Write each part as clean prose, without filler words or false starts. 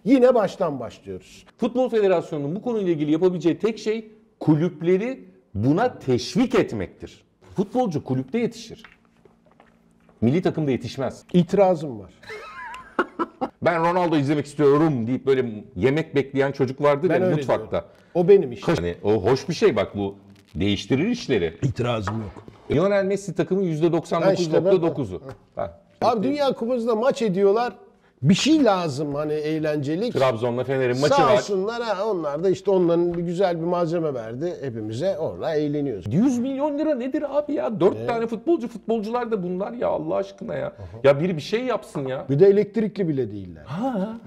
Yine baştan başlıyoruz. Futbol Federasyonu'nun bu konuyla ilgili yapabileceği tek şey kulüpleri buna teşvik etmektir. Futbolcu kulüpte yetişir. Milli takımda yetişmez. İtirazım var. Ben Ronaldo izlemek istiyorum deyip böyle yemek bekleyen çocuk vardır Ben ya öyle mutfakta. diyorum. O benim işim. Hani o hoş bir şey bak, bu değiştirir işleri. İtirazım yok. Lionel Messi takımın %99.9'u. Abi Dünya Kupası'nda maç ediyorlar. Bir şey lazım hani eğlencelik. Trabzon'la Fener'in maçı Sağ var. olsunlar ha, onlar da işte onların bir güzel bir malzeme verdi hepimize. Orada eğleniyoruz. 100 milyon lira nedir abi ya? 4 tane futbolcular da bunlar ya, Allah aşkına ya. Ya biri bir şey yapsın ya. Bir de elektrikli bile değiller. Ha.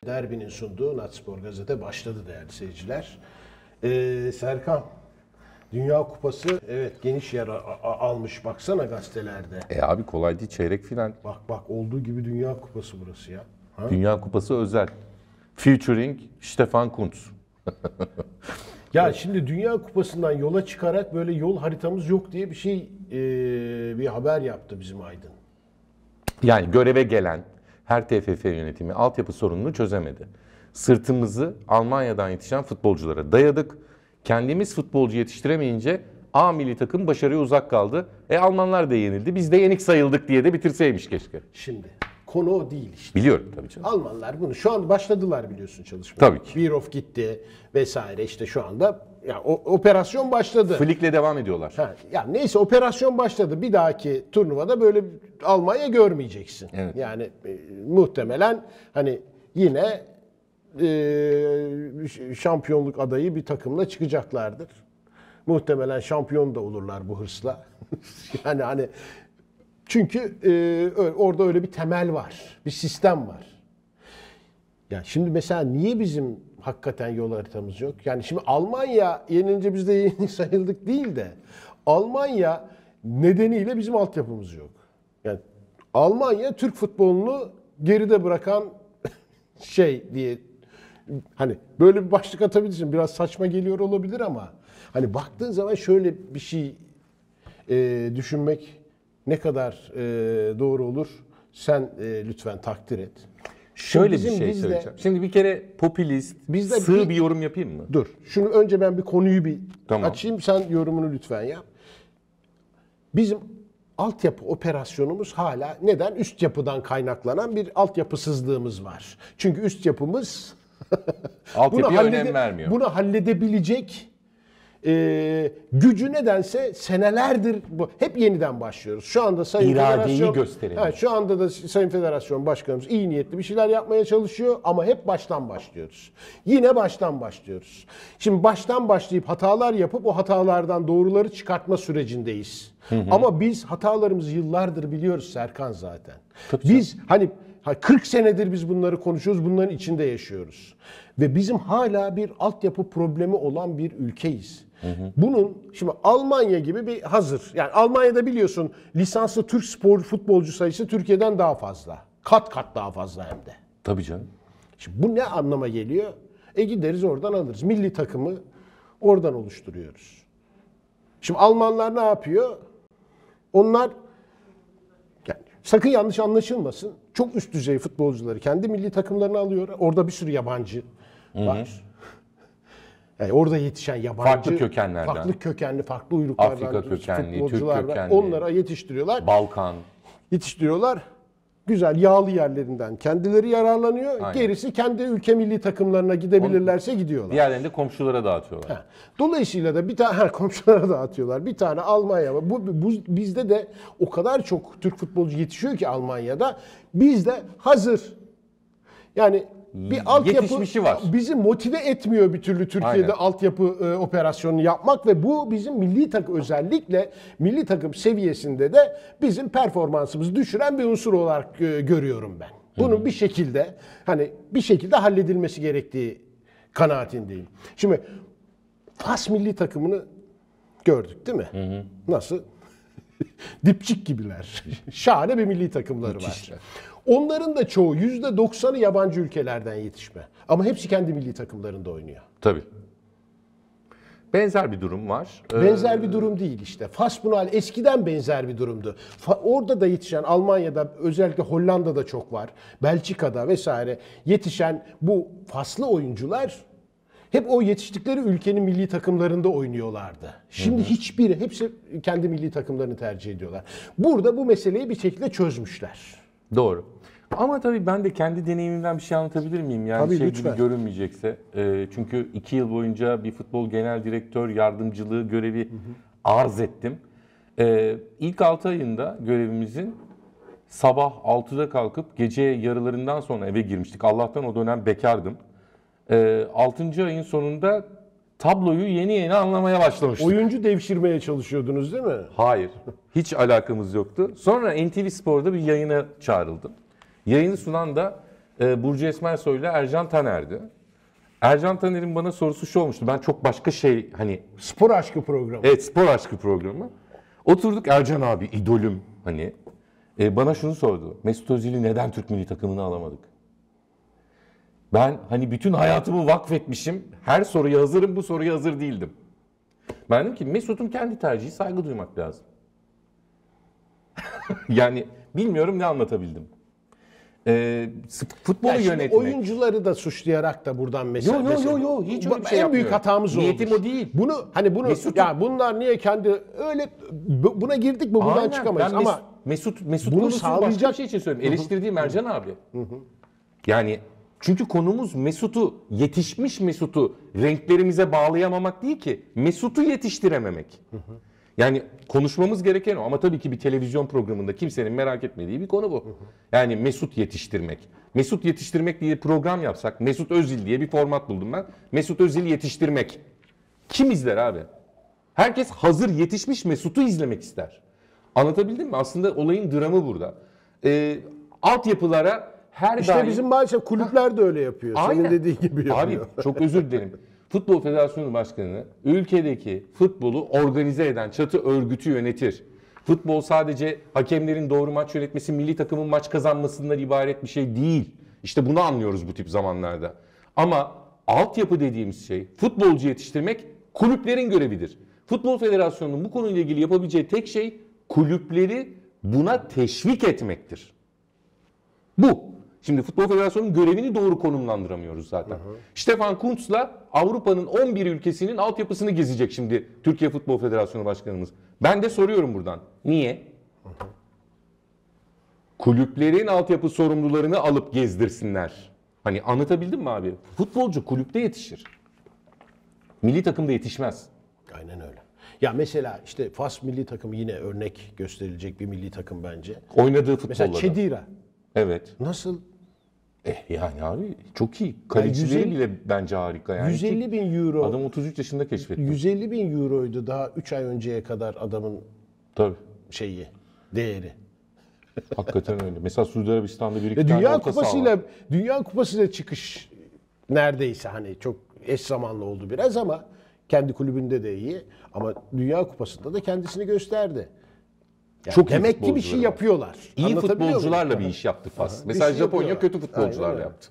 Derbinin sunduğu Natspor Gazete başladı değerli seyirciler. Serkan, Dünya Kupası evet geniş yer almış baksana gazetelerde. Abi kolay değil, çeyrek final. Bak olduğu gibi Dünya Kupası burası ya. Ha? Dünya Kupası özel. Featuring Stefan Kuntz. Ya şimdi Dünya Kupası'ndan yola çıkarak böyle yol haritamız yok diye bir şey bir haber yaptı bizim Aydın. Yani göreve gelen her TFF yönetimi altyapı sorununu çözemedi. Sırtımızı Almanya'dan yetişen futbolculara dayadık. Kendimiz futbolcu yetiştiremeyince A milli takım başarıya uzak kaldı. Almanlar da yenildi. Biz de yenik sayıldık diye de bitirseymiş keşke. Şimdi konu o değil işte. Biliyorum tabii canım. Almanlar bunu şu an başladılar biliyorsun çalışmaya. Tabii ki. Bierhoff gitti vesaire işte şu anda ya operasyon başladı. Flick'le devam ediyorlar. Ya neyse operasyon başladı. Bir dahaki turnuvada böyle Almanya görmeyeceksin. Evet. Yani muhtemelen hani yine şampiyonluk adayı bir takımla çıkacaklardır. Muhtemelen şampiyon da olurlar bu hırsla. Yani hani çünkü orada öyle bir temel var. Bir sistem var. Ya şimdi mesela niye bizim hakikaten yol haritamız yok? Yani şimdi Almanya yenilince biz de yeni sayıldık değil de Almanya nedeniyle bizim altyapımız yok. Yani Almanya Türk futbolunu geride bırakan şey diye hani böyle bir başlık atabilirsin. Biraz saçma geliyor olabilir ama hani baktığın zaman şöyle bir şey düşünmek ne kadar doğru olur? Sen lütfen takdir et. Şöyle Bizim- bir şey bizde- söyleyeceğim. Şimdi bir kere popülist, Bizde sığ bir yorum yapayım mı? Dur. Şunu önce ben bir konuyu bir Tamam. açayım. Sen yorumunu lütfen yap. Bizim altyapı operasyonumuz hala neden? Üst yapıdan kaynaklanan bir altyapısızlığımız var. Çünkü üst yapımız Altyapıya önem vermiyor. bunu halledebilecek gücü nedense senelerdir hep yeniden başlıyoruz. Şu anda Sayın İradeyi Federasyon gösterelim. Evet, şu anda da Sayın Federasyon Başkanımız iyi niyetli bir şeyler yapmaya çalışıyor ama hep baştan başlıyoruz. Yine baştan başlıyoruz. Şimdi baştan başlayıp hatalar yapıp o hatalardan doğruları çıkartma sürecindeyiz. Ama biz hatalarımızı yıllardır biliyoruz Serkan zaten. Biz hani 40 senedir biz bunları konuşuyoruz, bunların içinde yaşıyoruz. Ve bizim hala bir altyapı problemi olan bir ülkeyiz. Bunun şimdi Almanya gibi bir hazır. Yani Almanya'da biliyorsun lisanslı Türk spor futbolcu sayısı Türkiye'den daha fazla. Kat kat daha fazla hem de. Tabii canım. Şimdi bu ne anlama geliyor? Gideriz oradan alırız. Milli takımı oradan oluşturuyoruz. Şimdi Almanlar ne yapıyor? Onlar yani sakın yanlış anlaşılmasın. Çok üst düzey futbolcuları kendi milli takımlarına alıyor. Orada bir sürü yabancı var. Yani orada yetişen yabancı, Farklı kökenlerden. farklı kökenli, farklı uyruklardan Afrika kökenli, futbolcular Türk var. kökenli. Onlara yetiştiriyorlar. Balkan. Yetiştiriyorlar. Güzel yağlı yerlerinden kendileri yararlanıyor. Aynen. Gerisi kendi ülke milli takımlarına gidebilirlerse gidiyorlar. Diğerlerini de komşulara dağıtıyorlar. Dolayısıyla da bir tane komşulara dağıtıyor. Bir tane Almanya var. Bu bizde de o kadar çok Türk futbolcu yetişiyor ki Almanya'da. Bizde hazır. Yani bir altyapı Yetişmişi var. bizi motive etmiyor bir türlü Türkiye'de Aynen. altyapı operasyonunu yapmak ve bu bizim milli takım özellikle milli takım seviyesinde de bizim performansımızı düşüren bir unsur olarak görüyorum ben. Bunun bir şekilde hani bir şekilde halledilmesi gerektiği kanaatindeyim. Şimdi Fas milli takımını gördük değil mi? Nasıl? Dipçik gibiler. Şahane bir milli takımları var. Onların da çoğu %90'ı yabancı ülkelerden yetişme. Ama hepsi kendi milli takımlarında oynuyor. Tabii. Benzer bir durum var. Benzer bir durum değil işte. Fasbunal eskiden benzer bir durumdu. Orada da yetişen, Almanya'da, özellikle Hollanda'da çok var. Belçika'da vesaire yetişen bu faslı oyuncular hep o yetiştikleri ülkenin milli takımlarında oynuyorlardı. Şimdi hepsi kendi milli takımlarını tercih ediyorlar. Burada bu meseleyi bir şekilde çözmüşler. Doğru. Ama tabii ben de kendi deneyimimden bir şey anlatabilir miyim? Yani Tabii, şey lütfen. gibi görünmeyecekse. Çünkü 2 yıl boyunca bir futbol genel direktör yardımcılığı görevi arz ettim. İlk 6 ayında görevimizin sabah 6'da kalkıp gece yarılarından sonra eve girmiştik. Allah'tan o dönem bekardım. 6. ayın sonunda tabloyu yeni anlamaya başlamıştık. Oyuncu devşirmeye çalışıyordunuz değil mi? Hayır. Hiç alakamız yoktu. Sonra NTV Spor'da bir yayına çağrıldım. Yayını sunan da Burcu Esmersoy ile Ercan Taner'di. Ercan Taner'in bana sorusu şu olmuştu. Ben çok başka şey hani... Spor aşkı programı. Evet, spor aşkı programı. Oturduk, Ercan abi idolüm hani. Bana şunu sordu. Mesut Özil'i neden Türk milli takımına alamadık? Ben hani bütün hayatımı vakfetmişim. Her soruya hazırım, bu soruya hazır değildim. Ben dedim ki Mesut'un kendi tercihi, saygı duymak lazım. Yani bilmiyorum ne anlatabildim. Futbolu Ya şimdi yönetmek. oyuncuları da suçlayarak da buradan mesela. Yo, hiç öyle bir şey en büyük yapmıyorum. hatamız oldu. Niyetim o değil. Bunu Mesut'un- ya bunlar niye kendi öyle buna girdik mi buradan Aynen, çıkamayız ben ama Mesut bunu konusunu başka sağlayacak- bir şey için söylüyorum. Eleştirdiğim Ercan abi. Yani çünkü konumuz Mesut'u, yetişmiş Mesut'u renklerimize bağlayamamak değil ki. Mesut'u yetiştirememek. Yani konuşmamız gereken o. Ama tabii ki bir televizyon programında kimsenin merak etmediği bir konu bu. Yani Mesut yetiştirmek. Mesut yetiştirmek diye program yapsak, Mesut Özil diye bir format buldum ben. Mesut Özil yetiştirmek. Kim izler abi? Herkes hazır yetişmiş Mesut'u izlemek ister. Anlatabildim mi? Aslında olayın dramı burada. Altyapılara her işte daim... bizim maalesef kulüpler de öyle yapıyor. Senin Aynen. dediğin gibi yapıyor. Abi çok özür dilerim. Futbol Federasyonu Başkanı ülkedeki futbolu organize eden çatı örgütü yönetir. Futbol sadece hakemlerin doğru maç yönetmesi, milli takımın maç kazanmasından ibaret bir şey değil. İşte bunu anlıyoruz bu tip zamanlarda. Ama altyapı dediğimiz şey, futbolcu yetiştirmek kulüplerin görevidir. Futbol Federasyonu'nun bu konuyla ilgili yapabileceği tek şey kulüpleri buna teşvik etmektir. Bu. Şimdi Futbol Federasyonu'nun görevini doğru konumlandıramıyoruz zaten. Stefan Kuntz'la Avrupa'nın 11 ülkesinin altyapısını gezecek şimdi Türkiye Futbol Federasyonu Başkanımız. Ben de soruyorum buradan. Niye? Kulüplerin altyapı sorumlularını alıp gezdirsinler. Hani anlatabildim mi abi? Futbolcu kulüpte yetişir. Milli takımda yetişmez. Aynen öyle. Ya mesela işte Fas milli takımı yine örnek gösterilecek bir milli takım bence. Oynadığı futbolla Mesela da. Çedira. Evet. Nasıl? Yani abi çok iyi. Kalecileri 150 bile bence harika. Yani 150 bin euro. Adam 33 yaşında keşfetti. 150 bin euroydu daha 3 ay önceye kadar adamın Tabii. değeri. Hakikaten öyle. Mesela Suudi Arabistan'da bir iki Ve tane Dünya orta saha var. Kupasıyla çıkış neredeyse hani çok eş zamanlı oldu biraz ama kendi kulübünde de iyi ama Dünya Kupası'nda da kendisini gösterdi. Yani Çok iyi demek ki bir futbolcuları şey var. yapıyorlar. İyi Anlatabiliyor muyum? futbolcularla bir iş yaptı Fas. Aha. Mesela Bir şey Japonya yapıyorlar. kötü futbolcularla Aynen öyle. yaptı.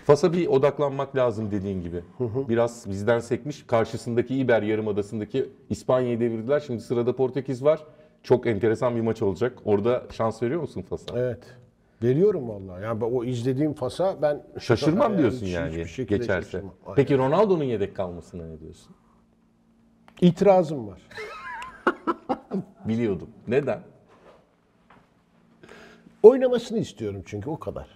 Fas'a bir odaklanmak lazım dediğin gibi. Biraz bizden sekmiş. Karşısındaki İber Yarımadası'ndaki İspanya'yı devirdiler. Şimdi sırada Portekiz var. Çok enteresan bir maç olacak. Orada şans veriyor musun Fas'a? Evet. Veriyorum vallahi. Yani o izlediğim Fas'a ben Şaşırmam diyorsun yani hiçbir şekilde geçerse. şaşırmam. Aynen. Peki Ronaldo'nun yedek kalmasına ne diyorsun? İtirazım var. Biliyordum. Neden? Oynamasını istiyorum çünkü o kadar.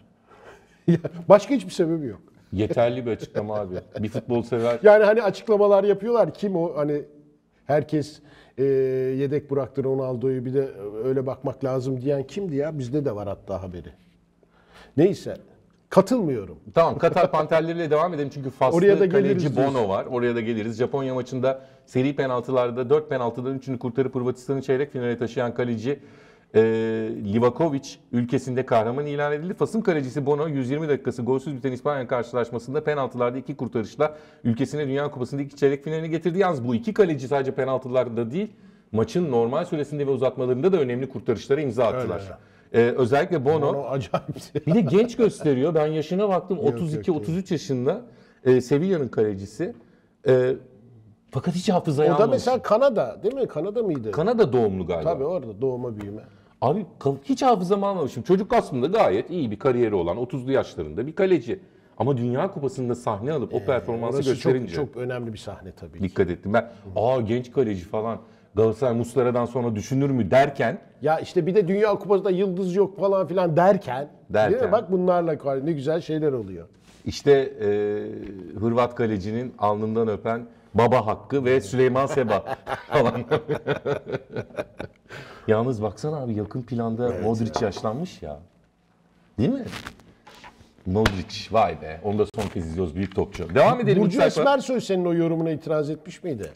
Başka hiçbir sebebi yok. Yeterli bir açıklama abi. Bir futbol sever. Yani hani açıklamalar yapıyorlar. Kim o hani herkes yedek bıraktı Ronaldo'yu bir de öyle bakmak lazım diyen kimdi ya? Bizde de var hatta haberi. Neyse. Katılmıyorum. Tamam, Katar Panterleri'yle devam edelim çünkü Oraya Faslı da geliriz kaleci diyorsun. Bono var. Oraya da geliriz. Japonya maçında seri penaltılarda 4 penaltıdan 3'ünü kurtarıp Hırvatistan'ı çeyrek finale taşıyan kaleci Livakovic ülkesinde kahraman ilan edildi. Fas'ın kalecisi Bono 120 dakikası golsüz biten İspanya karşılaşmasında penaltılarda 2 kurtarışla ülkesine Dünya Kupası'nda 2 çeyrek finaline getirdi. Yalnız bu iki kaleci sadece penaltılarda değil, maçın normal süresinde ve uzatmalarında da önemli kurtarışlara imza attılar. Özellikle Bono acayip. bir de genç gösteriyor. Ben yaşına baktım. yok. 32-33 yaşında. Sevilla'nın kalecisi. Fakat hiç hafızaya O da almamış. mesela Kanada değil mi? Kanada mıydı? Kanada doğumlu galiba. Tabii orada doğma büyüme. Abi hiç hafızamı almamışım. Çocuk aslında gayet iyi bir kariyeri olan 30'lu yaşlarında bir kaleci. Ama Dünya Kupası'nda sahne alıp o performansı Orası gösterince çok önemli bir sahne tabii ki. dikkat ettim. Ben genç kaleci falan Galatasaray Muslera'dan sonra düşünür mü derken Ya işte bir de Dünya Kupası'nda yıldız yok falan filan derken. Değil mi? Bak bunlarla ne güzel şeyler oluyor. işte Hırvat kalecinin alnından öpen Baba Hakkı ve Süleyman Seba falan. Yalnız baksana abi yakın planda Modric yaşlanmış ya. Değil mi? Modric vay be. Onu da son kez izliyoruz. Büyük topçu. Devam edelim. Burcu Esmersoy senin o yorumuna itiraz etmiş miydi?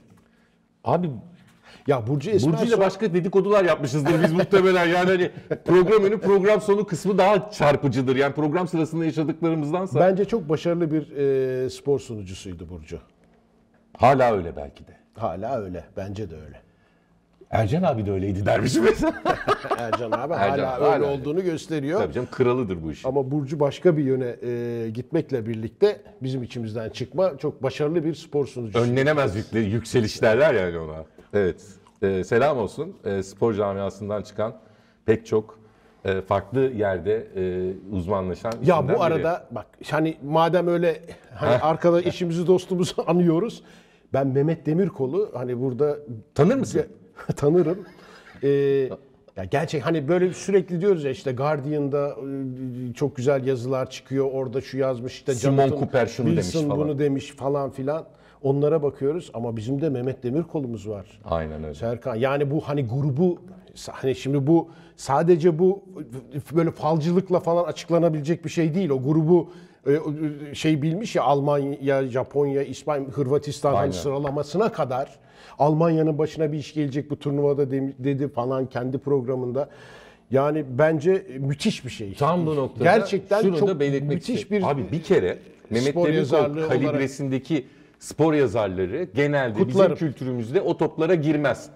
Abi Ya Burcu Burcu ile Esmersoy başka dedikodular yapmışızdır biz muhtemelen. Yani hani program önü program sonu kısmı daha çarpıcıdır. Yani program sırasında yaşadıklarımızdansa. bence çok başarılı bir spor sunucusuydu Burcu. Hala öyle belki de. Hala öyle. Bence de öyle. Ercan abi de öyleydi dermişim mesela. Ercan abi Ercan hala abi öyle hala olduğunu gösteriyor. Tabii canım kralıdır bu iş. Ama Burcu başka bir yöne gitmekle birlikte bizim içimizden çıkma çok başarılı bir spor sunucusu. Önlenemez yükseliş derler yani ona. Evet. Selam olsun. Spor camiasından çıkan pek çok farklı yerde uzmanlaşan Ya isimden bu biri. arada bak hani madem öyle hani arkada eşimizi dostumuzu anıyoruz. Ben Mehmet Demirkol'u hani burada Tanır mısın? tanırım. Ya gerçek hani böyle sürekli diyoruz ya işte Guardian'da çok güzel yazılar çıkıyor. Orada şu yazmış işte Simon Jonathan Cooper şunu demiş Wilson falan. bunu demiş falan filan. Onlara bakıyoruz ama bizim de Mehmet Demirkol'umuz var. Aynen öyle. Serkan yani bu hani grubu hani şimdi bu sadece bu böyle falcılıkla falan açıklanabilecek bir şey değil. O grubu şey bilmiş ya Almanya, Japonya, İspanya, Hırvatistan hani Aynen. sıralamasına kadar Almanya'nın başına bir iş gelecek bu turnuvada dedi falan kendi programında. Yani bence müthiş bir şey. Tam bu noktada gerçekten şunu çok da belirtmek müthiş istiyorum. bir Abi bir kere Mehmet spor yazarlığı Demirkol olarak- kalibresindeki spor yazarları genelde Kutlarım. bizim kültürümüzde o toplara girmez.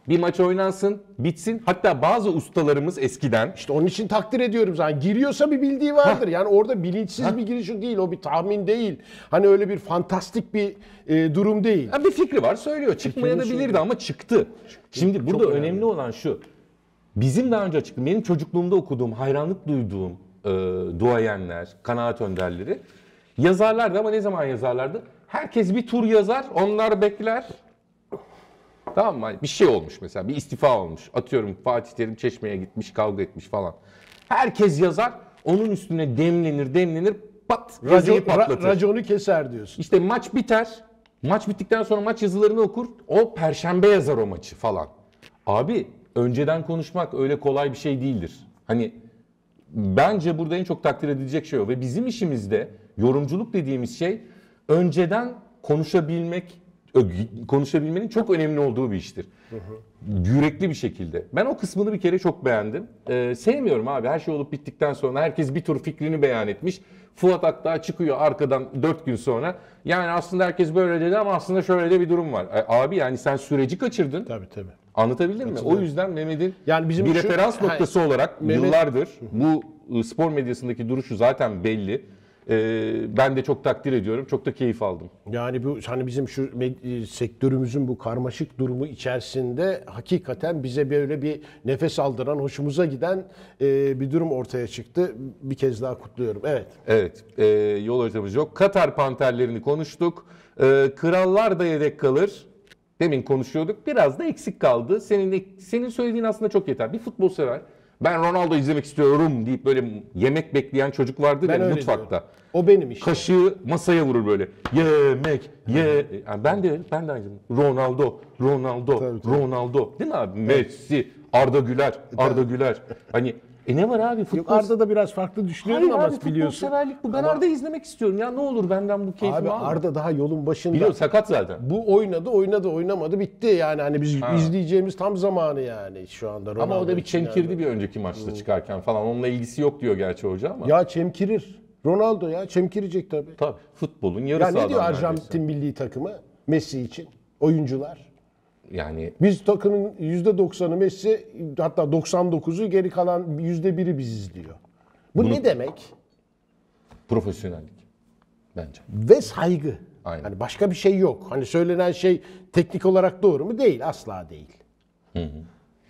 Bir maç oynansın, bitsin. Hatta bazı ustalarımız eskiden İşte onun için takdir ediyorum zaten. Giriyorsa bir bildiği vardır. Yani orada bilinçsiz bir giriş değil. O bir tahmin değil. Hani öyle bir fantastik bir durum değil. bir fikri var söylüyor. Çıkmaya da bilirdi ama çıktı. Şimdi burada Çok önemli önemli. olan şu. Bizim daha önce açıkladığım, benim çocukluğumda okuduğum, hayranlık duyduğum duayenler, kanaat önderleri yazarlardı ama ne zaman yazarlardı? Herkes bir tur yazar, onlar bekler. Tamam mı? Bir şey olmuş mesela, bir istifa olmuş. Atıyorum Fatih Terim Çeşme'ye gitmiş, kavga etmiş falan. Herkes yazar, onun üstüne demlenir, pat yazıyı patlatır. Raconu keser diyorsun. İşte maç biter. Maç bittikten sonra maç yazılarını okur. O perşembe yazar o maçı falan. Abi önceden konuşmak öyle kolay bir şey değildir. Hani bence burada en çok takdir edilecek şey o. Ve bizim işimizde yorumculuk dediğimiz şey önceden konuşabilmenin çok önemli olduğu bir iştir. Yürekli bir şekilde. Ben o kısmını bir kere çok beğendim. Sevmiyorum abi her şey olup bittikten sonra herkes bir tur fikrini beyan etmiş. Fuat Akdağ çıkıyor arkadan 4 gün sonra. Yani aslında herkes böyle dedi ama aslında şöyle de bir durum var. Abi yani sen süreci kaçırdın. Tabii tabii. Anlatabildim mi? O yüzden Mehmet'in Yani bizim bir şu- referans noktası olarak Mehmet- yıllardır bu spor medyasındaki duruşu zaten belli. Ben de çok takdir ediyorum. Çok da keyif aldım. Yani bu hani bizim şu sektörümüzün bu karmaşık durumu içerisinde hakikaten bize böyle bir nefes aldıran, hoşumuza giden bir durum ortaya çıktı. Bir kez daha kutluyorum. Evet. Evet, yol haritamız yok. Katar Panterlerini konuştuk. Krallar da yedek kalır. Demin konuşuyorduk. Biraz da eksik kaldı. Senin söylediğin aslında çok yeter. Bir futbol sever. Ben Ronaldo izlemek istiyorum deyip böyle yemek bekleyen çocuk vardır Ben ya öyle mutfakta. diyorum. O benim işte. Kaşığı masaya vurur böyle. Yemek, Yani ben de aynı. Ronaldo, Tabii. Ronaldo. Değil mi abi? Messi, Arda Güler. Hani ne var abi futbol? Yok, Arda da biraz farklı düşünüyorum Hayır ama abi futbol biliyorsun. severlik bu. Ben Arda'yı izlemek istiyorum ya. Ne olur benden bu keyfimi Abi alma. Arda daha yolun başında. Biliyorum sakat zaten. Bu oynamadı bitti yani hani biz izleyeceğimiz tam zamanı yani şu anda. Ama o Ronaldo da bir için çemkirdi yani. bir önceki maçta çıkarken falan. Onunla ilgisi yok diyor gerçi hoca ama. Ya çemkirir. Ronaldo ya çemkirecek tabii. Tabii futbolun Ya yarısı ne diyor adam Arjantin neredeyse. milli takımı Messi için? Oyuncular. Yani Biz takımın %90'ı Messi hatta 99'u geri kalan %1'i biziz diyor. Bu ne demek? profesyonellik bence. Ve saygı. Aynen. Hani başka bir şey yok. Hani söylenen şey teknik olarak doğru mu? Değil. Asla değil.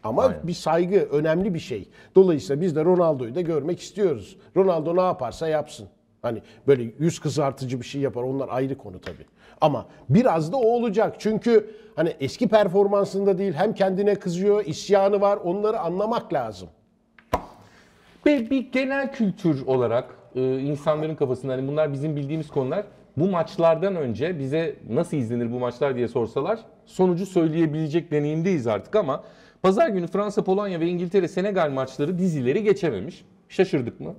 Ama Aynen. bir saygı önemli bir şey. Dolayısıyla biz de Ronaldo'yu da görmek istiyoruz. Ronaldo ne yaparsa yapsın. Hani böyle yüz kızartıcı bir şey yapar. Onlar ayrı konu tabii. Ama biraz da o olacak. Çünkü hani eski performansında değil, hem kendine kızıyor, isyanı var. Onları anlamak lazım. Bir genel kültür olarak insanların kafasında hani bunlar bizim bildiğimiz konular. Bu maçlardan önce bize nasıl izlenir bu maçlar diye sorsalar sonucu söyleyebilecek deneyimdeyiz artık ama pazar günü Fransa, Polonya ve İngiltere, Senegal maçları dizileri geçememiş. Şaşırdık mı?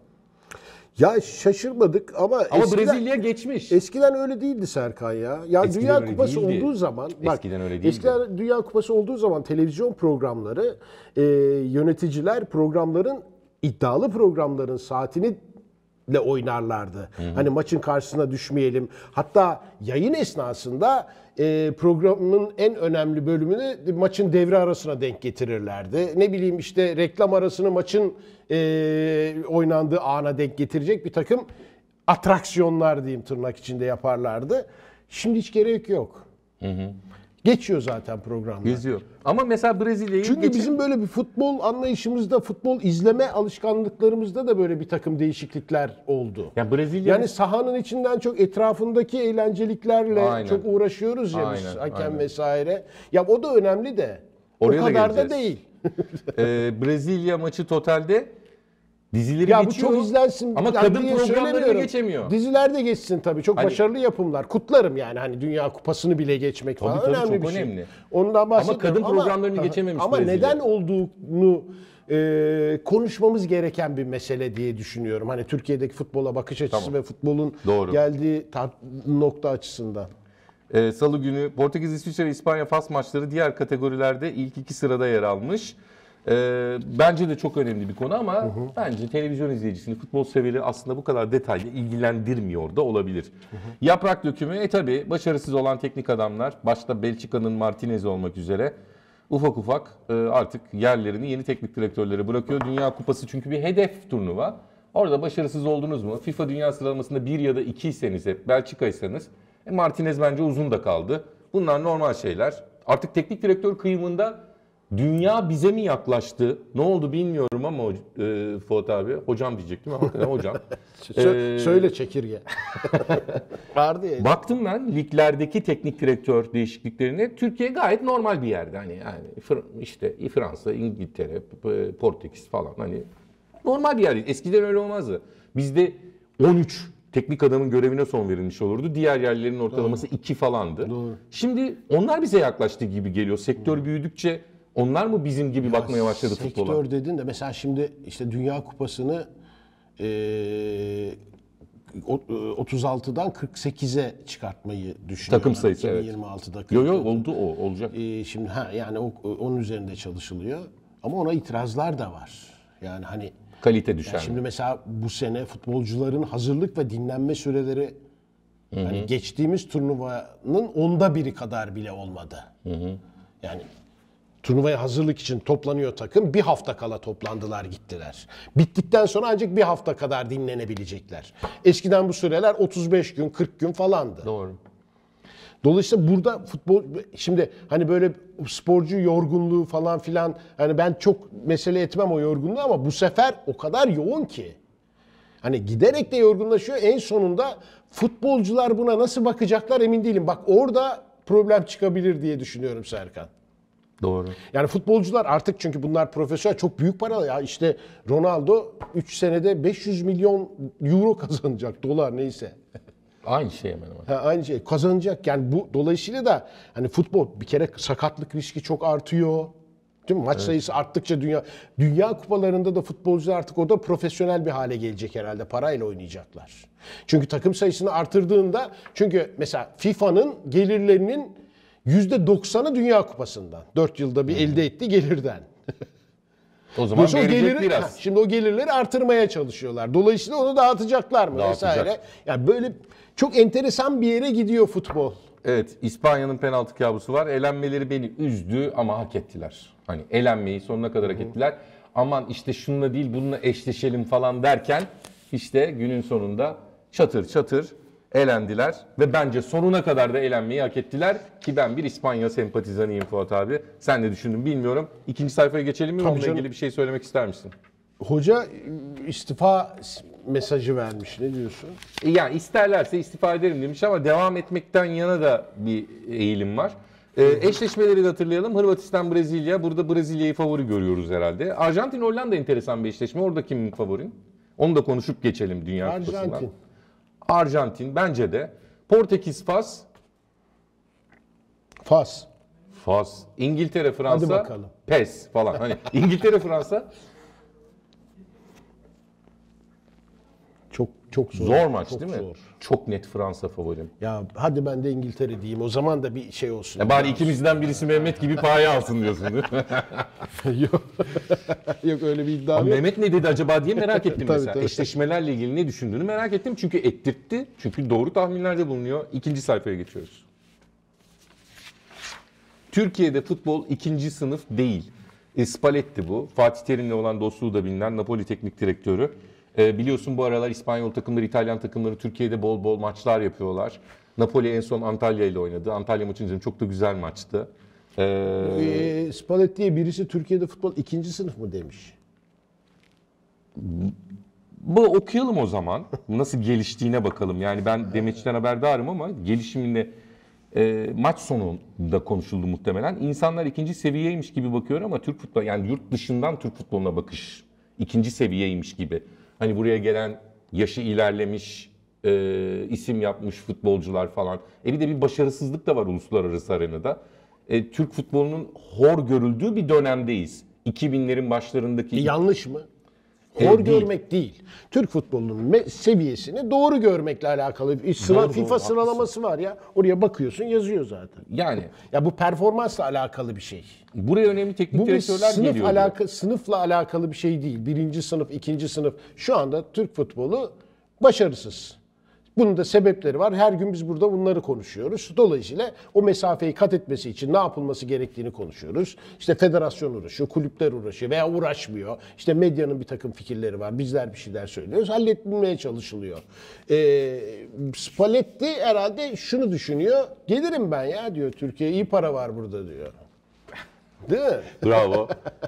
Ya şaşırmadık ama Brezilya geçmiş. Eskiden öyle değildi Serkan ya. Ya Eskiden Dünya öyle Kupası değildi. olduğu zaman bak Eskiden öyle değildi. eskiden Dünya Kupası olduğu zaman televizyon programları yöneticiler programların iddialı programların saatini ile oynarlardı. Hani maçın karşısına düşmeyelim. Hatta yayın esnasında programın en önemli bölümünü maçın devre arasına denk getirirlerdi. Ne bileyim işte reklam arasını maçın oynandığı ana denk getirecek bir takım atraksiyonlar diyeyim tırnak içinde yaparlardı. Şimdi hiç gerek yok. Geçiyor zaten programlar. Geziyor. Ama mesela Brezilya'yı Çünkü bizim böyle bir futbol anlayışımızda, futbol izleme alışkanlıklarımızda da böyle bir takım değişiklikler oldu. yani Brezilya Yani sahanın içinden çok etrafındaki eğlenceliklerle Aynen. çok uğraşıyoruz ya biz Aynen, hakem aynen. vesaire. Ya o da önemli de. Oraya o da kadar da geleceğiz. değil. Brezilya maçı totalde dizileri Ya bu geçiyor. çok izlensin Ama yani kadın diye programlarını söylemiyorum. geçemiyor. Diziler de geçsin tabii. Çok Hani- başarılı yapımlar. Kutlarım yani hani Dünya Kupası'nı bile geçmek falan tabii, önemli çok bir şey. önemli. Ondan bahsediyorum. kadın programlarını geçememiş Ama Brezilya. neden olduğunu konuşmamız gereken bir mesele diye düşünüyorum. Hani Türkiye'deki futbola bakış açısı Tamam. ve futbolun Doğru. geldiği nokta açısından. Salı günü Portekiz, İsviçre, İspanya, Fas maçları diğer kategorilerde ilk 2 sırada yer almış. Bence de çok önemli bir konu ama bence televizyon izleyicisini, futbol severi aslında bu kadar detaylı ilgilendirmiyor da olabilir. Yaprak dökümü, tabii başarısız olan teknik adamlar, başta Belçika'nın Martinez olmak üzere ufak ufak artık yerlerini yeni teknik direktörlere bırakıyor. Dünya Kupası çünkü bir hedef turnuva. Orada başarısız oldunuz mu? FIFA Dünya Sıralaması'nda 1 ya da 2'yseniz hep, Belçika'ysanız Martinez bence uzun da kaldı. Bunlar normal şeyler. Artık teknik direktör kıyımında dünya bize mi yaklaştı? Ne oldu bilmiyorum ama Fuat abi. Hocam diyecektim ama hakikaten hocam. Söyle çekirge. Vardı ya. Baktım ben liglerdeki teknik direktör değişikliklerine. Türkiye gayet normal bir yerde. Hani yani işte Fransa, İngiltere, Portekiz falan hani normal bir yer. Eskiden öyle olmazdı. Bizde 13 teknik adamın görevine son verilmiş olurdu. Diğer yerlerin ortalaması 2 falandı. Doğru. Şimdi onlar bize yaklaştı gibi geliyor. Sektör büyüdükçe onlar mı bizim gibi bakmaya başladı futbola? Sektör dedin de mesela şimdi işte Dünya Kupası'nı 36'dan 48'e çıkartmayı düşünüyorlar. Takım sayısı, evet. 2026'da. Yo oldu o olacak. Şimdi yani onun üzerinde çalışılıyor. Ama ona itirazlar da var. Yani hani Kalite düşer. şimdi mesela bu sene futbolcuların hazırlık ve dinlenme süreleri yani geçtiğimiz turnuvanın 1/10 kadar bile olmadı. Yani turnuvaya hazırlık için toplanıyor takım. Bir hafta kala toplandılar gittiler. Bittikten sonra ancak bir hafta kadar dinlenebilecekler. Eskiden bu süreler 35 gün 40 gün falandı. Doğru. Dolayısıyla burada futbol şimdi hani böyle sporcu yorgunluğu falan filan hani ben çok mesele etmem o yorgunluğu ama bu sefer o kadar yoğun ki. Hani giderek de yorgunlaşıyor. En sonunda futbolcular buna nasıl bakacaklar emin değilim. Bak orada problem çıkabilir diye düşünüyorum Serkan. Doğru. Yani futbolcular artık çünkü bunlar profesyonel çok büyük para ya. İşte Ronaldo 3 senede 500 milyon euro kazanacak, dolar neyse. Aynı şey hemen hemen. Aynı şey kazanacak. Yani bu dolayısıyla da hani futbol bir kere sakatlık riski çok artıyor. Değil mi? Maç sayısı arttıkça dünya kupalarında da futbolcular artık o da profesyonel bir hale gelecek herhalde. Parayla oynayacaklar. Çünkü takım sayısını artırdığında çünkü mesela FIFA'nın gelirlerinin %90'ı Dünya Kupası'ndan. 4 yılda bir elde ettiği gelirden. O zaman Dolayısıyla verecek biraz. Şimdi o gelirleri artırmaya çalışıyorlar. Dolayısıyla onu dağıtacaklar mı Dağıtacak. vesaire. Yani böyle çok enteresan bir yere gidiyor futbol. Evet, İspanya'nın penaltı kabusu var. Elenmeleri beni üzdü ama hak ettiler. Hani elenmeyi sonuna kadar hak ettiler. Aman işte şununla değil bununla eşleşelim falan derken işte günün sonunda çatır çatır elendiler ve bence sonuna kadar da elenmeyi hak ettiler ki ben bir İspanya sempatizanıyım Fuat abi. Sen ne düşündün bilmiyorum. İkinci sayfaya geçelim mi? Tabii Onunla canım. ilgili bir şey söylemek ister misin? Hoca istifa mesajı vermiş. Ne diyorsun? Yani isterlerse istifa ederim demiş ama devam etmekten yana da bir eğilim var. Eşleşmeleri de hatırlayalım. Hırvatistan, Brezilya. Burada Brezilya'yı favori görüyoruz herhalde. Arjantin, Hollanda enteresan bir eşleşme. Orada kimin favorin? Onu da konuşup geçelim Dünya Kupası'ndan. Arjantin. Arjantin bence de. Portekiz, Fas. Fas. Fas. İngiltere, Fransa. Hadi bakalım. PES falan. Hani İngiltere, Fransa. Çok zor. Zor maç Çok değil mi? zor. Çok net Fransa favorim. Ya hadi ben de İngiltere diyeyim. O zaman da bir şey olsun. Ya bari ikimizden birisi Mehmet gibi payı alsın diyorsun değil mi? Yok. Yok öyle bir iddia Ama yok. Mehmet ne dedi acaba diye merak ettim Tabii, mesela. tabii. Eşleşmelerle ilgili ne düşündüğünü merak ettim. Çünkü ettirtti. Çünkü doğru tahminlerde bulunuyor. İkinci sayfaya geçiyoruz. Türkiye'de futbol ikinci sınıf değil. Spalletti bu. Fatih Terim'le olan dostluğu da bilinen Napoli teknik direktörü. Biliyorsun bu aralar İspanyol takımları, İtalyan takımları Türkiye'de bol bol maçlar yapıyorlar. Napoli en son Antalya ile oynadı. Antalya maçı çok da güzel maçtı. Spalletti diye birisi Türkiye'de futbol ikinci sınıf mı demiş? Bu okuyalım o zaman. Nasıl geliştiğine bakalım. Yani ben demeçten haberdarım ama gelişiminde maç sonunda konuşuldu muhtemelen. İnsanlar ikinci seviyeymiş gibi bakıyor ama Türk futbolu, yani yurt dışından Türk futboluna bakış ikinci seviyeymiş gibi. Hani buraya gelen yaşı ilerlemiş, isim yapmış futbolcular falan. Bir de bir başarısızlık da var uluslararası arenada. Türk futbolunun hor görüldüğü bir dönemdeyiz. 2000'lerin başlarındaki... Yanlış mı? Hor Değil. görmek değil. Türk futbolunun seviyesini doğru görmekle alakalı bir Doğru, FIFA doğru, sıralaması var ya. Oraya bakıyorsun yazıyor zaten. Yani Ya bu performansla alakalı bir şey. buraya önemli teknik Bu bir direktörler geliyor. sınıfla alakalı bir şey değil. Birinci sınıf, ikinci sınıf. Şu anda Türk futbolu başarısız. Bunun da sebepleri var. Her gün biz burada bunları konuşuyoruz. Dolayısıyla o mesafeyi kat etmesi için ne yapılması gerektiğini konuşuyoruz. İşte federasyon uğraşıyor, kulüpler uğraşıyor veya uğraşmıyor. İşte medyanın bir takım fikirleri var. Bizler bir şeyler söylüyoruz. Halletmeye çalışılıyor. Spalletti herhalde şunu düşünüyor. Gelirim ben ya diyor. Türkiye'ye iyi para var burada diyor. Değil mi? Bravo.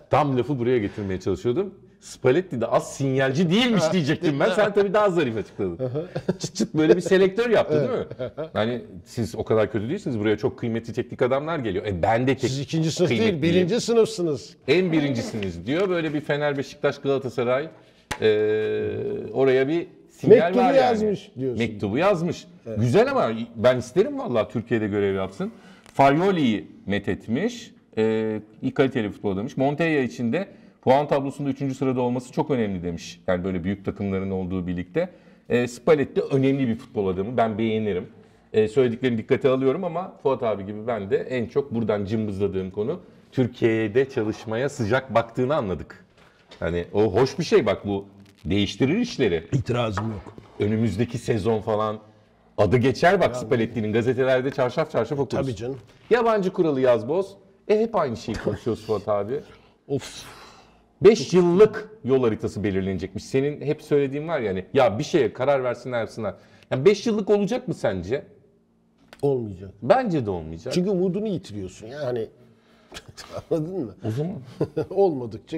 Tam lafı buraya getirmeye çalışıyordum. Spalletti de az sinyalci değilmiş diyecektim ben. Sen tabii daha zarif açıkladın. Çıt çıt böyle bir selektör yaptı değil mi? Hani siz o kadar kötü değilsiniz. Buraya çok kıymetli teknik adamlar geliyor. Ben de Siz ikinci sınıf değil, kıymetliyim. birinci sınıfsınız. En birincisiniz diyor. Böyle bir Fener, Beşiktaş, Galatasaray oraya bir sinyal Mektubu var yani. yazmış diyorsun. Mektubu yazmış. Güzel ama ben isterim vallahi Türkiye'de görev yapsın. Fagioli'yi methetmiş. İyi kaliteli futbol demiş. Montella için de puan tablosunda 3. sırada olması çok önemli demiş. Yani böyle büyük takımların olduğu birlikte. Spalletti önemli bir futbol adamı. Ben beğenirim. Söylediklerini dikkate alıyorum ama Fuat abi gibi ben de en çok buradan cımbızladığım konu Türkiye'de çalışmaya sıcak baktığını anladık. Hani o hoş bir şey bak, bu değiştirir işleri. İtirazım yok. Önümüzdeki sezon falan adı geçer bak Spalletti'nin, gazetelerde çarşaf çarşaf okuruz. Tabii canım. Yabancı kuralı yaz boz. Hep aynı şeyi konuşuyoruz Fuat abi. Of. 5 yıllık yol haritası belirlenecekmiş. Senin hep söylediğin var ya, hani ya bir şeye karar versinler yapsınlar. Yani 5 yıllık olacak mı sence? Olmayacak. Bence de olmayacak. Çünkü umudunu yitiriyorsun ya hani. Anladın mı? O zaman Olmadıkça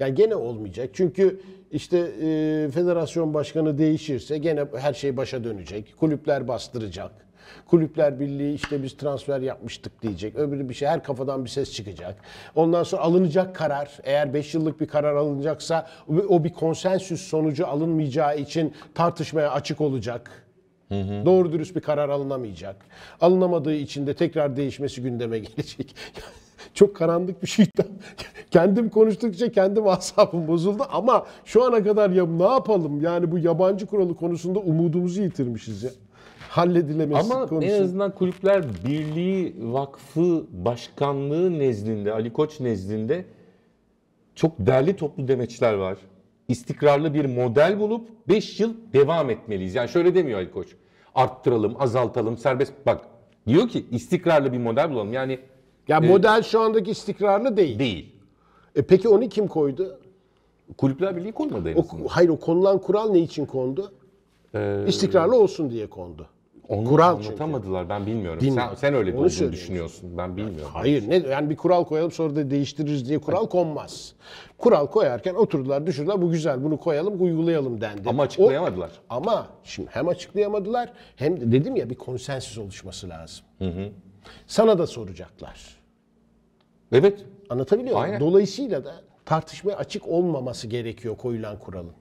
yani gene olmayacak. Çünkü işte federasyon başkanı değişirse gene her şey başa dönecek. Kulüpler bastıracak. Kulüpler Birliği işte biz transfer yapmıştık diyecek. Öbürü bir şey, her kafadan bir ses çıkacak. Ondan sonra alınacak karar, eğer 5 yıllık bir karar alınacaksa o bir konsensüs sonucu alınmayacağı için tartışmaya açık olacak. Doğru dürüst bir karar alınamayacak. Alınamadığı için de tekrar değişmesi gündeme gelecek. Çok karanlık bir şey. Kendim konuştukça kendim asabım bozuldu ama şu ana kadar ya ne yapalım? Yani bu yabancı kuralı konusunda umudumuzu yitirmişiz ya. Halledilemesi ama konusu. en azından Kulüpler Birliği Vakfı Başkanlığı nezdinde, Ali Koç nezdinde çok derli toplu demeçler var. İstikrarlı bir model bulup 5 yıl devam etmeliyiz. Yani şöyle demiyor Ali Koç. Arttıralım, azaltalım, serbest. Bak diyor ki istikrarlı bir model bulalım. Yani Ya model şu andaki istikrarlı değil. değil. Peki onu kim koydu? Kulüpler Birliği koymadı en azından. Hayır, o konulan kural ne için kondu? İstikrarlı olsun diye kondu. Onu Kural çünkü. anlatamadılar. Ben bilmiyorum. Bilmiyorum. Sen öyle Onu olduğunu söylüyorum. düşünüyorsun. Ben bilmiyorum. Hayır, ne yani bir kural koyalım sonra da değiştiririz diye kural konmaz. Kural koyarken oturdular, düşündüler, bu güzel, bunu koyalım, uygulayalım dendi. Ama açıklayamadılar. Ama şimdi hem açıklayamadılar hem de dedim ya bir konsensüs oluşması lazım. Sana da soracaklar. Evet. Anlatabiliyor muyum? Aynen. Dolayısıyla da tartışmaya açık olmaması gerekiyor koyulan kuralın.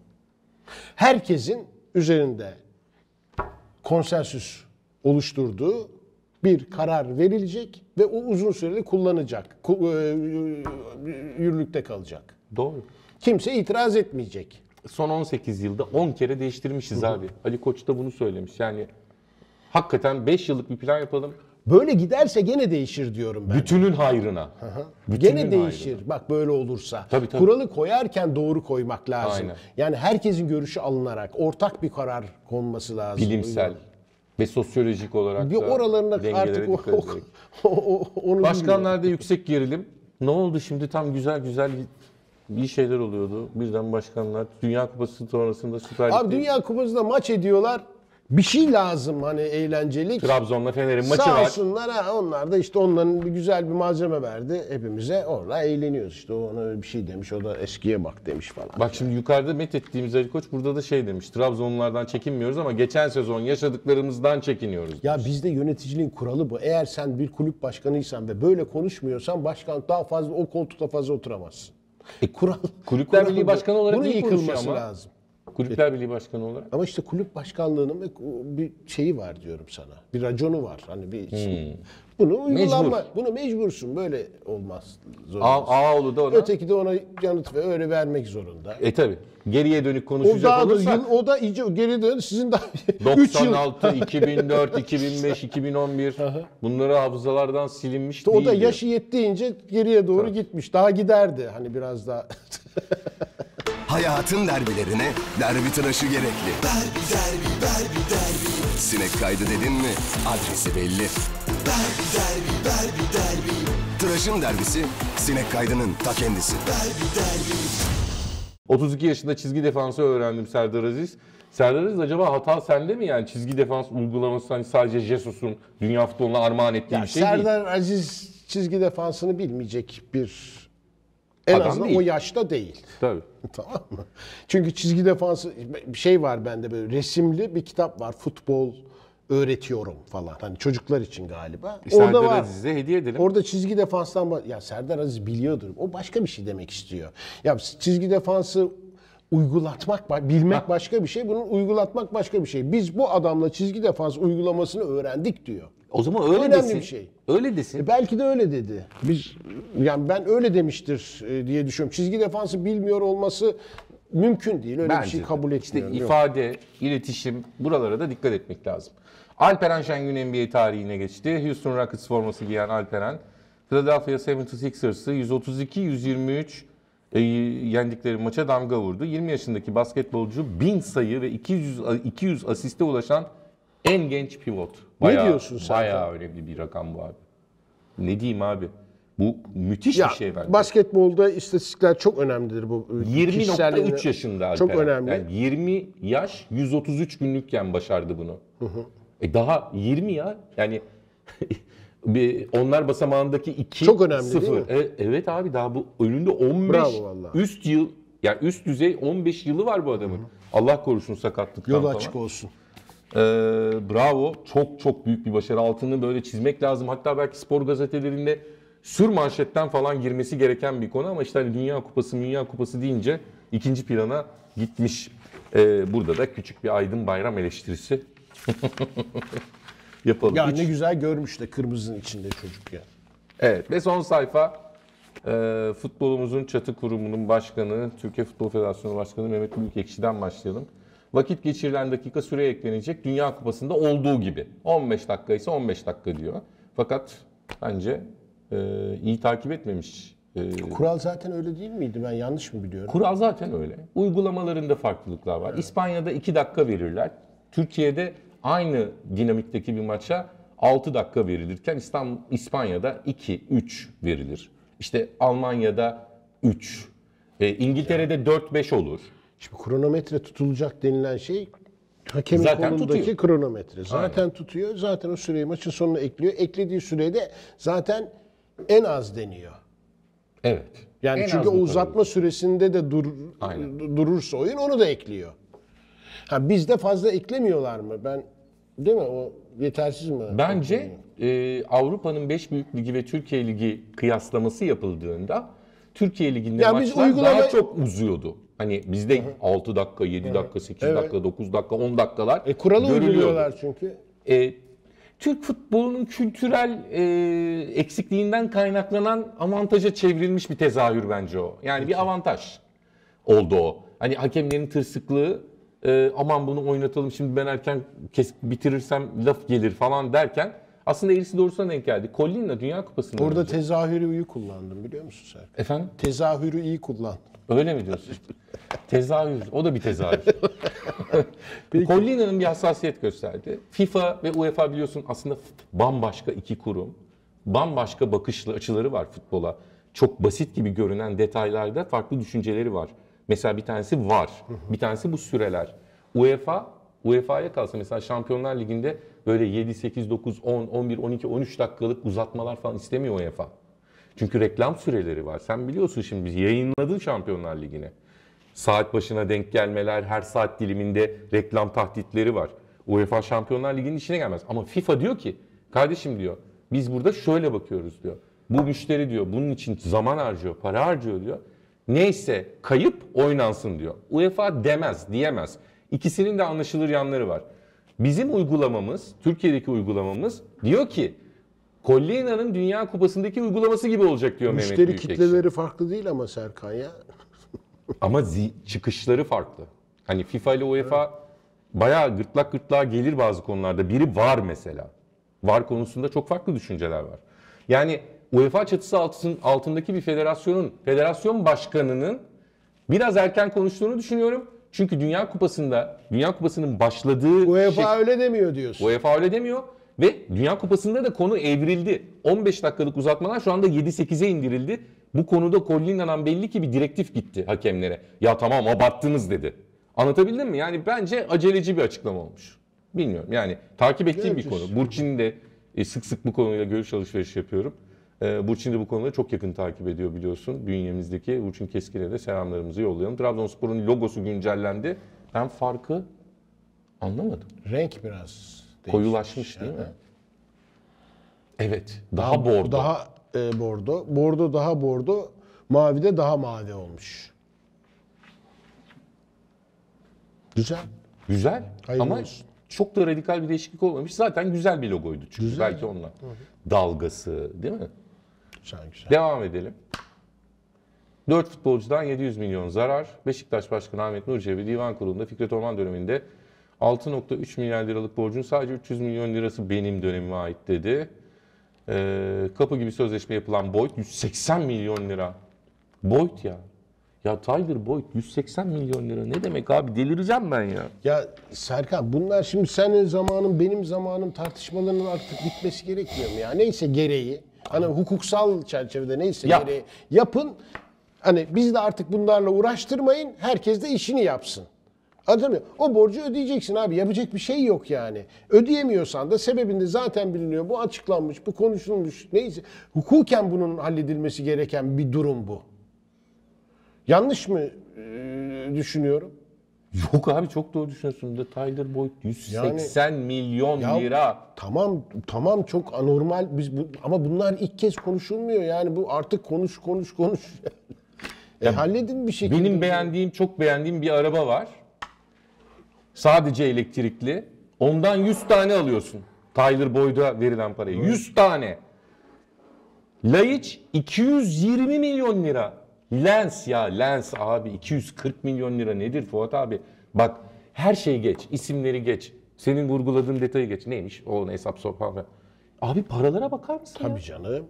Herkesin üzerinde konsensüs oluşturduğu bir karar verilecek ve o uzun süreli kullanacak, yürürlükte kalacak. Doğru. Kimse itiraz etmeyecek. Son 18 yılda 10 kere değiştirmişiz abi. Ali Koç da bunu söylemiş. Yani hakikaten 5 yıllık bir plan yapalım. Böyle giderse gene değişir diyorum ben. Bütünün hayrına. Bütünün Gene değişir. hayrına. Bak böyle olursa. Tabii, tabii. Kuralı koyarken doğru koymak lazım. Aynen. Yani herkesin görüşü alınarak ortak bir karar konması lazım. Bilimsel ve sosyolojik olarak Bir da oralarına dengelere artık dikkat edecek. onu bilmiyorum. Başkanlarda yüksek gerilim. Ne oldu şimdi? Tam güzel iyi şeyler oluyordu. Birden başkanlar Dünya Kupası sonrasında Süper Abi Lig'de Dünya Kupası'nda maç ediyorlar. Bir şey lazım hani eğlencelik. Trabzon'la Fener'in maçı Sağ var. olsunlar ha, onlar da işte onların bir güzel bir malzeme verdi hepimize. Orada eğleniyoruz işte. O ona öyle bir şey demiş. O da eskiye bak demiş falan. Bak şimdi yukarıda methettiğimiz Ali Koç burada da şey demiş. Trabzonlulardan çekinmiyoruz ama geçen sezon yaşadıklarımızdan çekiniyoruz. Ya bizde yöneticiliğin kuralı bu. Eğer sen bir kulüp başkanıysan ve böyle konuşmuyorsan başkan daha fazla o koltukta fazla oturamazsın. Kural. Kulüpler kural Birliği bu. Başkanı olarak bunun iyi konuşuyor yıkılması ama. lazım. Kulüpler Birliği Başkanı olarak. Ama işte kulüp başkanlığının bir şeyi var diyorum sana. Bir raconu var. Hani bir bunu uygulanma, bunu mecbursun. Böyle olmaz. Zorundasın. Ağoğlu da ona. Öteki de ona yanıt ve öyle vermek zorunda. Tabi. Geriye dönük O konuşacak daha da olursak. o da iyice geri dön. Sizin daha 3 yıl. 96, 2004, 2005, 2011 bunları hafızalardan silinmiş O değil da diyor. yaşı yettiğince geriye doğru gitmiş. Daha giderdi hani biraz daha. Hayatın derbilerine derbi tıraşı gerekli. Derbi, derbi, derbi, derbi. Sinek kaydı dedin mi adresi belli. Derbi, derbi, derbi, derbi. Tıraşın derbisi sinek kaydının ta kendisi. Derbi, derbi. 32 yaşında çizgi defansı öğrendim Serdar Aziz. Serdar Aziz acaba hata sende mi yani çizgi defans uygulaması hani sadece Jesus'un dünya futboluna armağan ettiği Ya bir şey değil. Serdar Aziz çizgi defansını bilmeyecek bir en Adam azından değil. o yaşta değil. Tabii. Tamam mı? Çünkü çizgi defansı bir şey var bende böyle resimli bir kitap var. Futbol öğretiyorum falan. Hani çocuklar için galiba. Orada Serdar var. Aziz'e hediye edelim. Orada çizgi defanstan ya Serdar Aziz biliyordur. O başka bir şey demek istiyor. Ya çizgi defansı uygulatmak, bilmek başka bir şey. Bunu uygulatmak başka bir şey. Biz bu adamla çizgi defans uygulamasını öğrendik diyor. O zaman öyle Önemli desin. bir şey. Öyle desin. Belki de öyle dedi. Yani ben öyle demiştir diye düşünüyorum. Çizgi defansı bilmiyor olması mümkün değil. Öyle bir şey de. kabul İşte etmiyorum. Yok. ifade, iletişim buralara da dikkat etmek lazım. Alperen Şengün NBA tarihine geçti. Houston Rockets forması giyen Alperen, Philadelphia 76ers'ı 132-123 yendikleri maça damga vurdu. 20 yaşındaki basketbolcu 1000 sayı ve 200 asiste ulaşan en genç pivot. diyorsun sen? Bayağı önemli bir rakam bu abi. Ne diyeyim abi? Bu müthiş Ya, bir şey bence. basketbolda istatistikler çok önemlidir bu. 20.3 yaşında Alperen. Çok önemli. Yani 20 yaş 133 günlükken başardı bunu. Daha 20 ya. Yani onlar basamağındaki 2 Çok önemli 0. değil mi? Evet abi daha bu önünde 15 Bravo vallahi. üst yıl yani üst düzey 15 yılı var bu adamın. Allah korusun sakatlıktan Yolu falan. açık olsun. Bravo. Çok çok büyük bir başarı. Altını böyle çizmek lazım. Hatta belki spor gazetelerinde sür manşetten falan girmesi gereken bir konu ama işte hani Dünya Kupası deyince ikinci plana gitmiş. Burada da küçük bir Aydın Bayram eleştirisi yapalım. Ya ne güzel görmüş de kırmızının içinde çocuk ya. Evet ve son sayfa futbolumuzun çatı kurumunun başkanı, Türkiye Futbol Federasyonu Başkanı Mehmet Büyükekşi'den başlayalım. Vakit geçirilen dakika süre eklenecek Dünya Kupası'nda olduğu gibi. 15 dakika ise 15 dakika diyor. Fakat bence iyi takip etmemiş. Kural zaten öyle değil miydi? Ben yanlış mı biliyorum? Kural zaten öyle. Uygulamalarında farklılıklar var. İspanya'da 2 dakika verirler. Türkiye'de aynı dinamikteki bir maça 6 dakika verilirken İspanya'da 2-3 verilir. İşte Almanya'da 3. İngiltere'de 4-5 olur. Şimdi kronometre tutulacak denilen şey Hakemin zaten kolundaki tutuyor. kronometre. Zaten tutuyor. Zaten o süreyi maçın sonuna ekliyor. Eklediği sürede zaten en az deniyor. Evet. Yani En çünkü az o bu kadar. uzatma süresinde de Aynen. durursa oyun onu da ekliyor. Ha bizde fazla eklemiyorlar mı? Değil mi? O yetersiz mi? Bence Avrupa'nın 5 büyük ligi ve Türkiye Ligi kıyaslaması yapıldığında Türkiye Ligi'nde Ya biz maçlar daha çok uzuyordu. Hani bizde 6 dakika, 7 dakika, 8 Evet. dakika, 9 dakika, 10 dakikalar Kuralı görülüyordu. uyguluyorlar çünkü. Türk futbolunun kültürel eksikliğinden kaynaklanan avantaja çevrilmiş bir tezahür bence o. Yani bir avantaj oldu o. Hani hakemlerin tırsıklığı, aman bunu oynatalım şimdi ben erken bitirirsem laf gelir falan derken aslında eğrisi doğrusuna denk geldi. Collina Dünya Kupası'nda Orada önce. tezahürü iyi kullandım biliyor musun sen? Efendim? Tezahürü iyi kullan. Öyle mi diyorsun? Tezahür. O da bir tezahür. Collina'nın bir hassasiyet gösterdi. FIFA ve UEFA biliyorsun aslında bambaşka iki kurum. Bambaşka bakışlı açıları var futbola. Çok basit gibi görünen detaylarda farklı düşünceleri var. Mesela bir tanesi var. Bir tanesi bu süreler. UEFA'ya kalsa mesela Şampiyonlar Ligi'nde böyle 7, 8, 9, 10, 11, 12, 13 dakikalık uzatmalar falan istemiyor UEFA. Çünkü reklam süreleri var. Sen biliyorsun şimdi biz yayınladın Şampiyonlar Ligi'ne. Saat başına denk gelmeler, her saat diliminde reklam tahditleri var. UEFA Şampiyonlar Ligi'nin işine gelmez. Ama FIFA diyor ki, kardeşim diyor, biz burada şöyle bakıyoruz diyor. Bu müşteri diyor, bunun için zaman harcıyor, para harcıyor diyor. Neyse kayıp oynansın diyor. UEFA diyemez. İkisinin de anlaşılır yanları var. Bizim uygulamamız, Türkiye'deki uygulamamız diyor ki, Collina'nın Dünya Kupası'ndaki uygulaması gibi olacak diyor Mehmet Müşteri Büyükekşi. kitleleri farklı değil ama Serkan ya. Ama çıkışları farklı. Hani FIFA ile UEFA bayağı gırtlak gırtlağa gelir bazı konularda. Biri var mesela. VAR konusunda çok farklı düşünceler var. Yani UEFA çatısı altındaki bir federasyon başkanının biraz erken konuştuğunu düşünüyorum. Çünkü Dünya Kupası'nın başladığı UEFA öyle demiyor diyorsun. UEFA öyle demiyor ve Dünya Kupası'nda da konu evrildi. 15 dakikalık uzatmalar şu anda 7-8'e indirildi. Bu konuda Collina'dan belli ki bir direktif gitti hakemlere. Ya tamam abarttınız dedi. Anlatabildim mi? Yani bence aceleci bir açıklama olmuş. Bilmiyorum yani takip ettiğim bir konu. Burçin'in de sık sık bu konuyla görüş alışverişi yapıyorum. Burçin de bu konuları çok yakın takip ediyor biliyorsun. Bünyemizdeki Burçin Keskin'e de selamlarımızı yollayalım. Trabzonspor'un logosu güncellendi. Ben farkı anlamadım. Renk biraz değişmiş. Koyulaşmış değil mi? Evet. Daha bordo. Daha bordo. Bordo daha bordo. Mavi de daha mavi olmuş. Güzel. Güzel Hayırlı ama olsun. çok da radikal bir değişiklik olmamış. Zaten güzel bir logoydu çünkü Güzel belki ondan. Dalgası değil mi? Güzel güzel. Devam edelim. 4 futbolcudan 700 milyon zarar. Beşiktaş Başkanı Ahmet Nur Çebi Divan Kurulu'nda Fikret Orman döneminde 6.3 milyar liralık borcun sadece 300 milyon lirası benim dönemime ait dedi. Kapı gibi sözleşme yapılan Boyd 180 milyon lira. Boyd ya. Ya Tyler Boyd 180 milyon lira ne demek abi delireceğim ben ya. Ya Serkan bunlar şimdi senin zamanın benim zamanım tartışmalarının artık bitmesi gerekmiyor mu ya? Neyse gereği. Hani hukuksal çerçevede neyse Yap. gereği yapın. Hani biz de artık bunlarla uğraştırmayın. Herkes de işini yapsın. Anladın mı? O borcu ödeyeceksin abi. Yapacak bir şey yok yani. Ödeyemiyorsan da sebebinde zaten biliniyor. Bu açıklanmış, bu konuşulmuş. Neyse. Hukuken bunun halledilmesi gereken bir durum bu. Yanlış mı düşünüyorum? Yok abi çok doğru düşünüyorsun da Tyler Boyd 180 milyon Ya lira. Tamam çok anormal ama bunlar ilk kez konuşulmuyor yani bu artık konuş. Halledin bir şekilde. Benim çok beğendiğim bir araba var. Sadece elektrikli. Ondan 100 tane alıyorsun. Tyler Boyd'a verilen parayı. 100 tane. Laiç 220 milyon lira. Lens abi 240 milyon lira nedir Fuat abi? Bak her şeyi geç, isimleri geç. Senin vurguladığın detayı geç. Neymiş? O hesap sopa. Abi paralara bakar mısın ya? Tabii canım.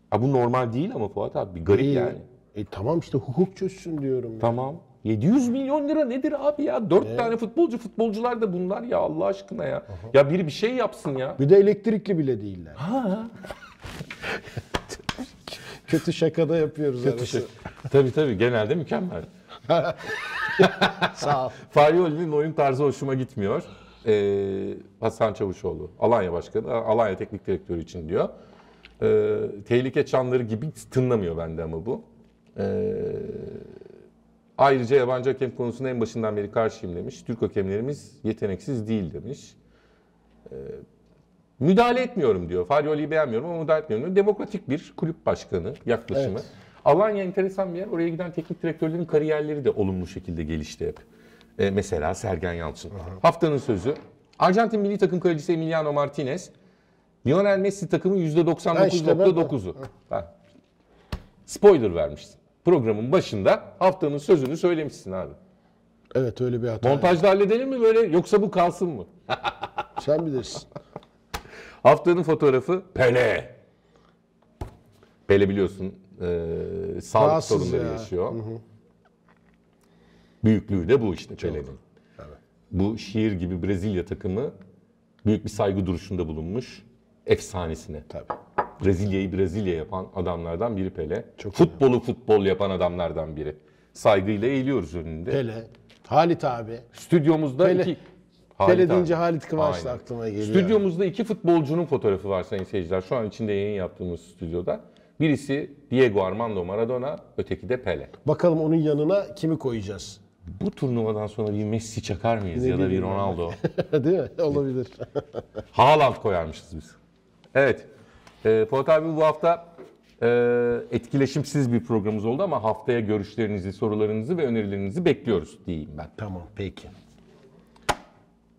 Ha, bu normal değil ama Fuat abi. Bir garip yani. Tamam işte hukuk çözsün diyorum. Tamam. 700 milyon lira nedir abi ya? 4 tane futbolcular da bunlar ya Allah aşkına ya. Ya biri bir şey yapsın ya. Bir de elektrikli bile değiller. Ha. Kötü şakada yapıyoruz arası. Tabii genelde mükemmel. Sağ ol. Faryoli'nin oyun tarzı hoşuma gitmiyor. Hasan Çavuşoğlu, Alanya Başkanı, Alanya Teknik Direktörü için diyor. Tehlike çanları gibi tınlamıyor bende ama bu. Ayrıca yabancı hakem konusunda en başından beri karşıyım demiş. Türk hakemlerimiz yeteneksiz değil demiş. Müdahale etmiyorum diyor. Faryoli'yi beğenmiyorum ama müdahale etmiyorum diyor. Demokratik bir kulüp başkanı yaklaşımı. Evet. Alanya enteresan bir yer. Oraya giden teknik direktörlerin kariyerleri de olumlu şekilde gelişti hep. Mesela Sergen Yalçın. Haftanın sözü. Arjantin milli takım kalecisi Emiliano Martinez. Lionel Messi takımın %99.9'u. Spoiler vermişsin. Programın başında haftanın sözünü söylemişsin abi. Evet, öyle bir hata. Montajda halledelim mi böyle yoksa bu kalsın mı? Sen bilirsin. Haftanın fotoğrafı Pele. Pele biliyorsun sağlık Rahatsız sorunları ya. yaşıyor. Büyüklüğü de bu işte Pele'nin. Evet. Bu şiir gibi Brezilya takımı büyük bir saygı duruşunda bulunmuş efsanesine. Tabii. Brezilya'yı Brezilya yapan adamlardan biri Pele. Çok Futbolu futbol yapan adamlardan biri. Saygıyla eğiliyoruz önünde. Pele, Halit abi. Stüdyomuzda Pele- iki... Pele abi. deyince Halit Kıvanç da Aynen. aklıma geliyor. Stüdyomuzda iki futbolcunun fotoğrafı var sayın seyirciler. Şu an içinde yayın yaptığımız stüdyoda. Birisi Diego Armando Maradona, öteki de Pele. Bakalım onun yanına kimi koyacağız? Bu turnuvadan sonra bir Messi çakar mıyız Ne ya da bir bileyim Ronaldo? Değil mi? Olabilir. Haaland koyarmışız biz. Evet. Fuat abi bu hafta etkileşimsiz bir programımız oldu ama haftaya görüşlerinizi, sorularınızı ve önerilerinizi bekliyoruz diyeyim ben. Tamam, peki.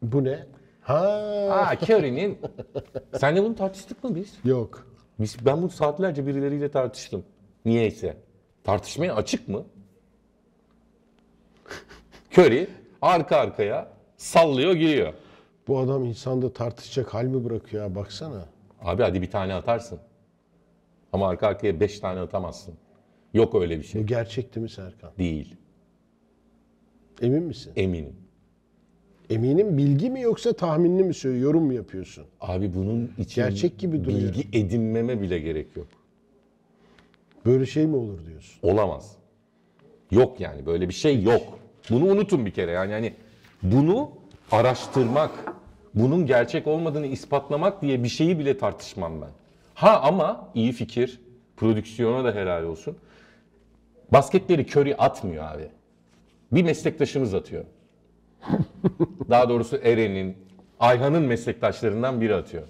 Bu ne? Ha, Curry'nin... Senle bunu tartıştık mı biz? yok. Ben bunu saatlerce birileriyle tartıştım. Niyeyse. Tartışmaya açık mı? Curry arka arkaya sallıyor giriyor. Bu adam insanda tartışacak hal mi bırakıyor ya? Baksana. Abi hadi bir tane atarsın. Ama arka arkaya 5 tane atamazsın. Yok öyle bir şey. Bu gerçek değil mi Serkan? Değil. Emin misin? Eminim. Eminim, bilgi mi yoksa tahminini mi söylüyor? Yorum mu yapıyorsun? Abi bunun için Gerçek gibi duruyor. bilgi edinmeme bile gerek yok. Böyle şey mi olur diyorsun? Olamaz. Yok yani böyle bir şey yok. Bunu unutun bir kere yani hani bunu araştırmak, bunun gerçek olmadığını ispatlamak diye bir şeyi bile tartışmam ben. Ha ama iyi fikir, prodüksiyona da helal olsun. Basketleri Curry atmıyor abi. Bir meslektaşımız atıyor. Daha doğrusu Eren'in, Ayhan'ın meslektaşlarından biri atıyor.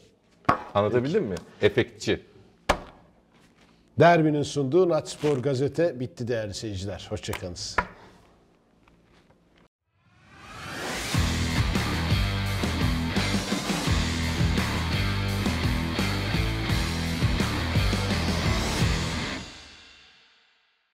Anlatabildim mi? Efektçi. Derbinin sunduğu Natspor Gazete bitti değerli seyirciler. Hoşçakalınız.